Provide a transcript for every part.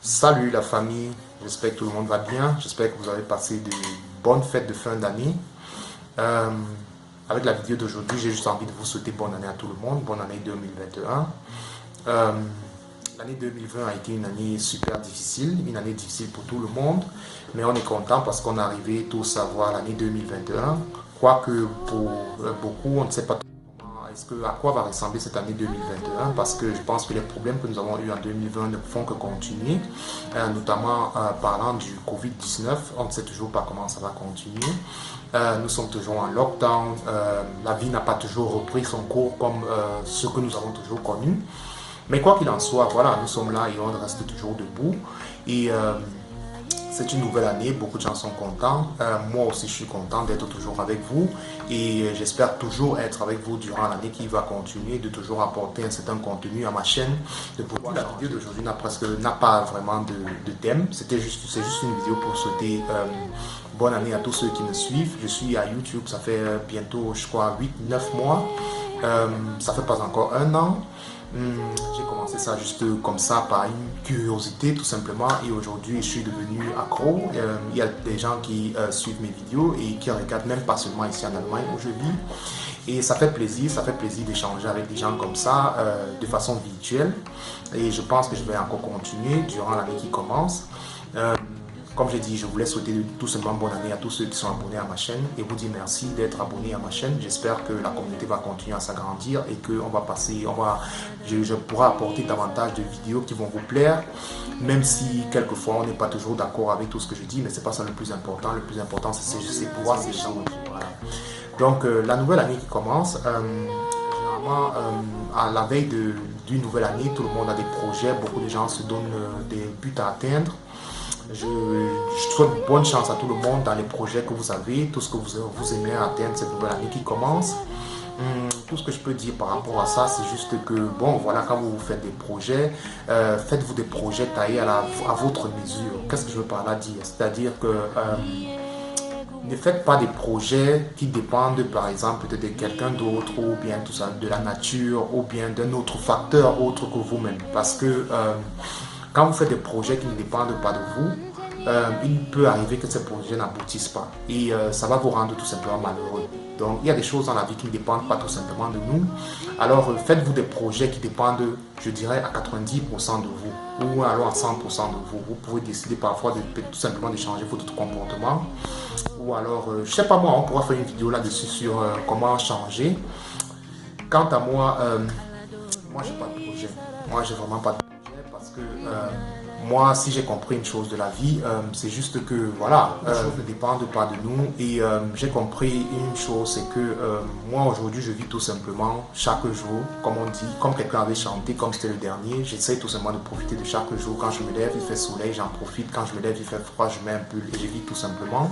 Salut la famille, j'espère que tout le monde va bien, j'espère que vous avez passé de bonnes fêtes de fin d'année. Euh, Avec la vidéo d'aujourd'hui, j'ai juste envie de vous souhaiter bonne année à tout le monde, bonne année 2021. Euh, L'année 2020 a été une année super difficile, une année difficile pour tout le monde, mais on est content parce qu'on est arrivé tous à voir l'année 2021. Quoique pour beaucoup, on ne sait pas à quoi va ressembler cette année 2021 parce que je pense que les problèmes que nous avons eu en 2020 ne font que continuer, notamment parlant du Covid-19, on ne sait toujours pas comment ça va continuer. Nous sommes toujours en lockdown, la vie n'a pas toujours repris son cours comme ce que nous avons toujours connu. Mais quoi qu'il en soit, voilà, nous sommes là et on reste toujours debout. Et c'est une nouvelle année, beaucoup de gens sont contents. Moi aussi, je suis content d'être toujours avec vous et j'espère toujours être avec vous durant l'année qui va continuer, de toujours apporter un certain contenu à ma chaîne. La vidéo d'aujourd'hui n'a pas vraiment de thème. C'est juste une vidéo pour souhaiter bonne année à tous ceux qui me suivent. Je suis à YouTube, ça fait bientôt, je crois, 8 9 mois. Ça fait pas encore un an. J'ai commencé ça juste comme ça par une curiosité tout simplement et aujourd'hui je suis devenu accro. Il y a des gens qui suivent mes vidéos et qui regardent même pas seulement ici en Allemagne où je vis et ça fait plaisir d'échanger avec des gens comme ça de façon virtuelle et je pense que je vais encore continuer durant l'année qui commence. Comme j'ai dit, je voulais souhaiter tout simplement bonne année à tous ceux qui sont abonnés à ma chaîne et vous dire merci d'être abonnés à ma chaîne. J'espère que la communauté va continuer à s'agrandir et que je pourrai apporter davantage de vidéos qui vont vous plaire, même si quelquefois on n'est pas toujours d'accord avec tout ce que je dis, mais c'est pas ça le plus important. Le plus important, c'est pouvoir s'échanger. Voilà. Donc, la nouvelle année qui commence, généralement, à la veille d'une nouvelle année, tout le monde a des projets, beaucoup de gens se donnent des buts à atteindre. Je souhaite bonne chance à tout le monde dans les projets que vous avez, tout ce que vous aimez atteindre cette nouvelle année qui commence. Tout ce que je peux dire par rapport à ça, c'est juste que, bon, voilà, quand vous faites des projets, faites-vous des projets taillés à votre mesure. Qu'est-ce que je veux par là dire? C'est-à-dire que ne faites pas des projets qui dépendent, par exemple, de quelqu'un d'autre, ou bien tout ça, de la nature, ou bien d'un autre facteur autre que vous-même. Parce que quand vous faites des projets qui ne dépendent pas de vous, il peut arriver que ces projets n'aboutissent pas. Et ça va vous rendre tout simplement malheureux. Donc, il y a des choses dans la vie qui ne dépendent pas tout simplement de nous. Alors, faites-vous des projets qui dépendent, je dirais, à 90% de vous. Ou alors à 100% de vous. Vous pouvez décider parfois tout simplement de changer votre comportement. Ou alors, je ne sais pas moi, on pourra faire une vidéo là-dessus sur comment changer. Quant à moi, moi, je n'ai pas de projet. Moi, j'ai vraiment pas de projet parce que moi, si j'ai compris une chose de la vie, c'est juste que voilà, les choses ne dépendent pas de nous. Et j'ai compris une chose, c'est que moi aujourd'hui, je vis tout simplement chaque jour, comme on dit, comme quelqu'un avait chanté, comme c'était le dernier. J'essaie tout simplement de profiter de chaque jour. Quand je me lève, il fait soleil, j'en profite. Quand je me lève, il fait froid, je mets un pull et je vis tout simplement.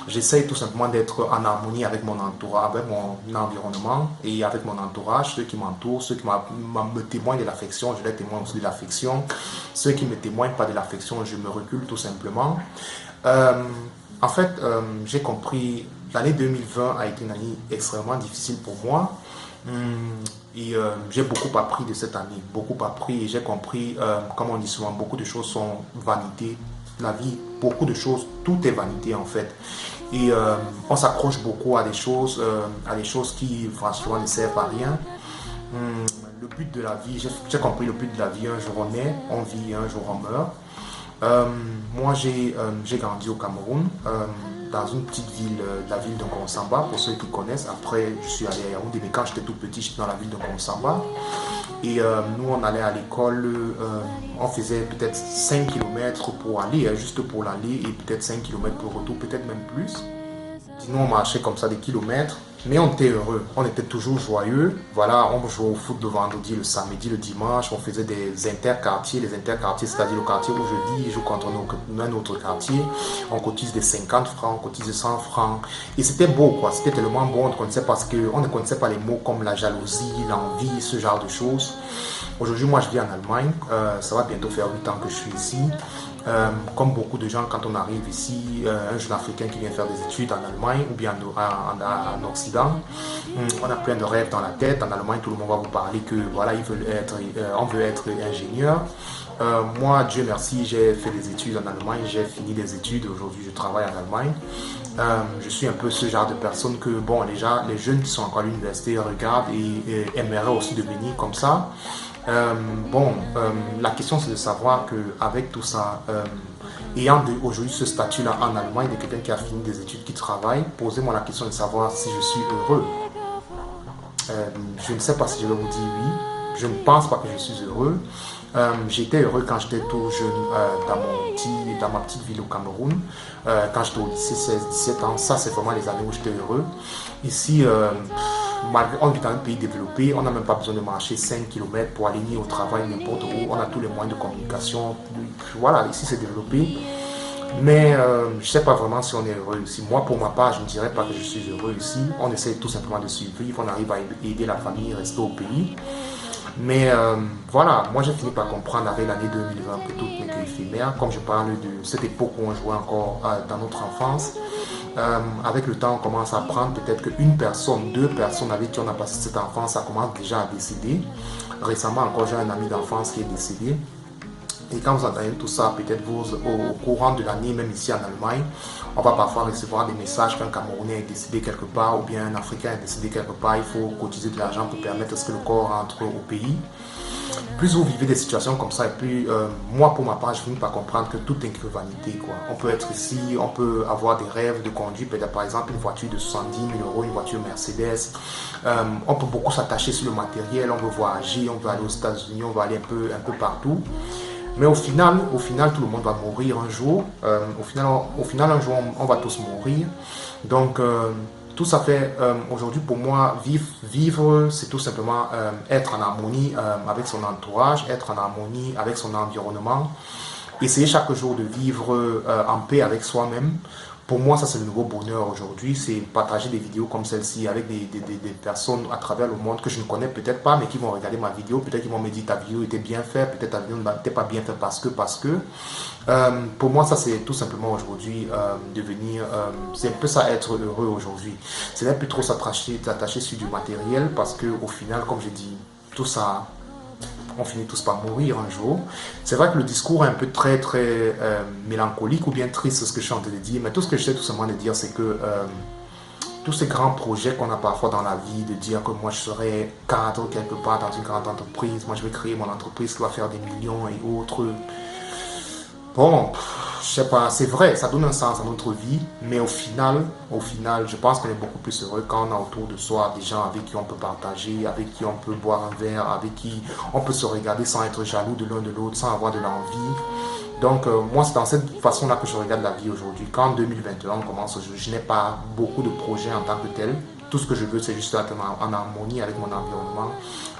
J'essaie tout simplement d'être en harmonie avec mon entourage, avec mon environnement et avec mon entourage, ceux qui m'entourent, ceux qui me témoignent de l'affection, je les témoigne aussi de l'affection. Ceux qui ne me témoignent pas de l'affection, je me recule tout simplement. En fait, j'ai compris, l'année 2020 a été une année extrêmement difficile pour moi. Et j'ai beaucoup appris de cette année, beaucoup appris et j'ai compris, comme on dit souvent, beaucoup de choses sont vanité. La vie, beaucoup de choses, tout est vanité en fait. Et on s'accroche beaucoup à des choses qui franchement ne servent à rien. Le but de la vie, j'ai compris le but de la vie, un jour on est, on vit, un jour on meurt. Moi j'ai grandi au Cameroun, dans une petite ville, la ville de Konsamba, pour ceux qui connaissent. Après je suis allé à Yaoundé, mais quand j'étais tout petit, j'étais dans la ville de Konsamba. Et nous on allait à l'école, on faisait peut-être 5 km pour aller, juste pour l'aller, et peut-être 5 km pour le retour, peut-être même plus. Sinon on marchait comme ça des kilomètres. Mais on était heureux, on était toujours joyeux. Voilà, on jouait au foot le vendredi, le samedi, le dimanche. On faisait des interquartiers. Les interquartiers, c'est-à-dire le quartier où je vis, je joue contre un autre quartier. On cotise des 50 francs, on cotise des 100 francs. Et c'était beau, quoi. C'était tellement beau, on ne connaissait pas les mots comme la jalousie, l'envie, ce genre de choses. Aujourd'hui, moi, je vis en Allemagne. Ça va bientôt faire 8 ans que je suis ici. Comme beaucoup de gens, quand on arrive ici, un jeune Africain qui vient faire des études en Allemagne ou bien en Occident, on a plein de rêves dans la tête. En Allemagne, tout le monde va vous parler que voilà, on veut être ingénieur. Moi, Dieu merci, j'ai fait des études en Allemagne, j'ai fini des études, aujourd'hui je travaille en Allemagne. Je suis un peu ce genre de personne que, bon, les jeunes qui sont encore à l'université regardent et aimeraient aussi devenir comme ça. La question c'est de savoir qu'avec tout ça, ayant aujourd'hui ce statut-là en Allemagne, de quelqu'un qui a fini des études, qui travaille, posez-moi la question de savoir si je suis heureux. Je ne sais pas si je vais vous dire oui. Je ne pense pas que je suis heureux. J'étais heureux quand j'étais tout jeune dans ma petite ville au Cameroun. Quand j'étais au lycée, 16-17 ans, ça c'est vraiment les années où j'étais heureux. Ici, on vit dans un pays développé, on n'a même pas besoin de marcher 5 km pour aller ni au travail, n'importe où. On a tous les moyens de communication. Voilà, ici c'est développé. Mais je ne sais pas vraiment si on est heureux ici. Moi, pour ma part, je ne dirais pas que je suis heureux ici. On essaie tout simplement de survivre, on arrive à aider la famille, rester au pays. Mais voilà, moi j'ai fini par comprendre avec l'année 2020 que tout n'est qu'éphémère. Comme je parle de cette époque où on jouait encore dans notre enfance, avec le temps on commence à apprendre peut-être qu'une personne, deux personnes avec qui on a passé cette enfance, ça commence déjà à décéder. Récemment encore j'ai un ami d'enfance qui est décédé. Et quand vous entendez tout ça, peut-être vous, au courant de l'année, même ici en Allemagne, on va parfois recevoir des messages qu'un Camerounais est décédé quelque part ou bien un Africain est décédé quelque part. Il faut cotiser de l'argent pour permettre à ce que le corps rentre au pays. Plus vous vivez des situations comme ça, et plus moi, pour ma part, je finis par comprendre que tout est que vanité, quoi. On peut être ici, on peut avoir des rêves de conduire, peut-être par exemple une voiture de 70 000 euros, une voiture Mercedes. On peut beaucoup s'attacher sur le matériel, on veut voyager, on veut aller aux États-Unis, on veut aller un peu partout. Mais au final, tout le monde va mourir un jour. Au final, un jour, on va tous mourir. Donc, tout ça fait, aujourd'hui, pour moi, vivre, c'est tout simplement être en harmonie avec son entourage, être en harmonie avec son environnement. Essayer chaque jour de vivre en paix avec soi-même. Pour moi, ça c'est le nouveau bonheur aujourd'hui, c'est partager des vidéos comme celle-ci avec des personnes à travers le monde que je ne connais peut-être pas, mais qui vont regarder ma vidéo, peut-être qu'ils vont me dire ta vidéo était bien faite, peut-être ta vidéo n'était pas bien faite parce que. Pour moi, ça c'est tout simplement aujourd'hui devenir, c'est un peu ça être heureux aujourd'hui. Ce n'est plus trop s'attacher sur du matériel parce que au final, comme je dis, tout ça on finit tous par mourir un jour. C'est vrai que le discours est un peu très mélancolique ou bien triste, ce que je suis en train de dire, mais tout ce que je sais tout simplement de dire, c'est que tous ces grands projets qu'on a parfois dans la vie, de dire que moi je serai cadre quelque part dans une grande entreprise, moi je vais créer mon entreprise qui va faire des millions et autres. Bon, je sais pas, c'est vrai, ça donne un sens à notre vie, mais au final, je pense qu'on est beaucoup plus heureux quand on a autour de soi des gens avec qui on peut partager, avec qui on peut boire un verre, avec qui on peut se regarder sans être jaloux de l'un de l'autre, sans avoir de l'envie. Donc, moi, c'est dans cette façon-là que je regarde la vie aujourd'hui. Quand en 2021 on commence, je n'ai pas beaucoup de projets en tant que tel. Tout ce que je veux, c'est juste être en harmonie avec mon environnement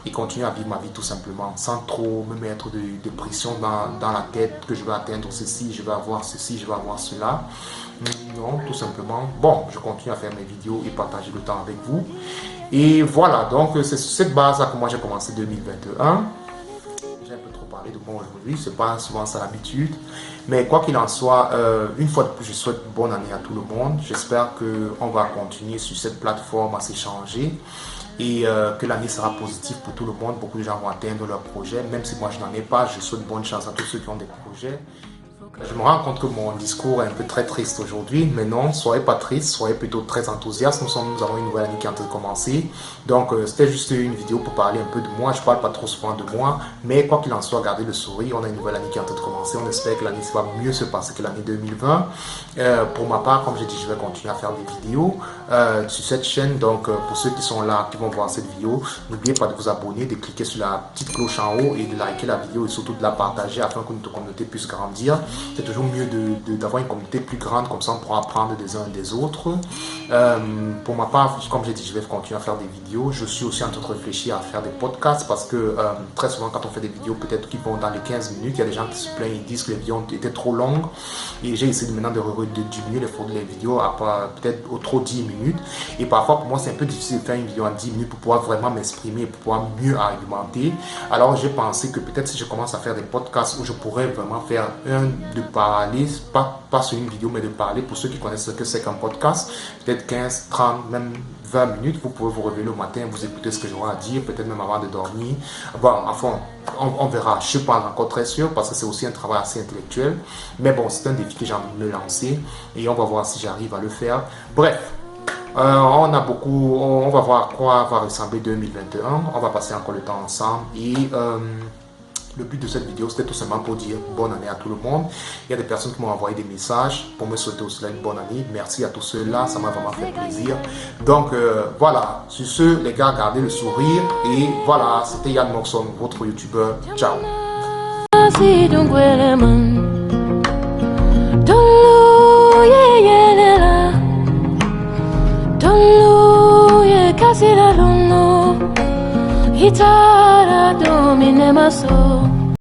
et continuer à vivre ma vie tout simplement, sans trop me mettre de pression dans la tête que je vais atteindre ceci, je vais avoir ceci, je vais avoir cela. Non, tout simplement. Bon, je continue à faire mes vidéos et partager le temps avec vous. Et voilà, donc c'est sur cette base-là que moi j'ai commencé 2021. J'ai un peu trop parlé de moi aujourd'hui, c'est pas souvent ça l'habitude. Mais quoi qu'il en soit, une fois de plus, je souhaite bonne année à tout le monde. J'espère qu'on va continuer sur cette plateforme à s'échanger et que l'année sera positive pour tout le monde. Beaucoup de gens vont atteindre leurs projets. Même si moi je n'en ai pas, je souhaite bonne chance à tous ceux qui ont des projets. Je me rends compte que mon discours est un peu très triste aujourd'hui, mais non, soyez pas triste, soyez plutôt très enthousiaste. Nous avons une nouvelle année qui est en train de commencer. Donc, c'était juste une vidéo pour parler un peu de moi. Je parle pas trop souvent de moi, mais quoi qu'il en soit, gardez le sourire. On a une nouvelle année qui est en train de commencer. On espère que l'année va mieux se passer que l'année 2020. Pour ma part, comme j'ai dit, je vais continuer à faire des vidéos sur cette chaîne. Donc, pour ceux qui sont là, qui vont voir cette vidéo, n'oubliez pas de vous abonner, de cliquer sur la petite cloche en haut et de liker la vidéo et surtout de la partager afin que notre communauté puisse grandir. C'est toujours mieux d'avoir une communauté plus grande, comme ça on pourra apprendre des uns et des autres. Pour ma part, comme j'ai dit, je vais continuer à faire des vidéos. Je suis aussi en train de réfléchir à faire des podcasts parce que très souvent quand on fait des vidéos, peut-être qui vont dans les 15 minutes, il y a des gens qui se plaignent, ils disent que les vidéos étaient trop longues. Et j'ai essayé maintenant de diminuer les vidéos à peut-être au trop 10 minutes. Et parfois pour moi c'est un peu difficile de faire une vidéo en 10 minutes pour pouvoir vraiment m'exprimer, pour pouvoir mieux argumenter. Alors j'ai pensé que peut-être si je commence à faire des podcasts où je pourrais vraiment faire de parler, pas sur une vidéo, mais de parler. Pour ceux qui connaissent ce que c'est qu'un podcast, peut-être 15, 30, même 20 minutes, vous pouvez vous réveiller le matin, vous écouter ce que j'aurai à dire, peut-être même avant de dormir. Bon, enfin, on verra. Je ne suis pas encore très sûr parce que c'est aussi un travail assez intellectuel. Mais bon, c'est un défi que j'ai envie de me lancer et on va voir si j'arrive à le faire. Bref. On va voir à quoi va ressembler 2021. On va passer encore le temps ensemble et le but de cette vidéo c'était tout simplement pour dire bonne année à tout le monde. Il y a des personnes qui m'ont envoyé des messages pour me souhaiter aussi une bonne année. Merci à tous ceux-là, ça m'a vraiment fait plaisir. Donc voilà, sur ce les gars, gardez le sourire et voilà, c'était Yann Morrison, votre youtubeur. Ciao. Guitarra domine my soul.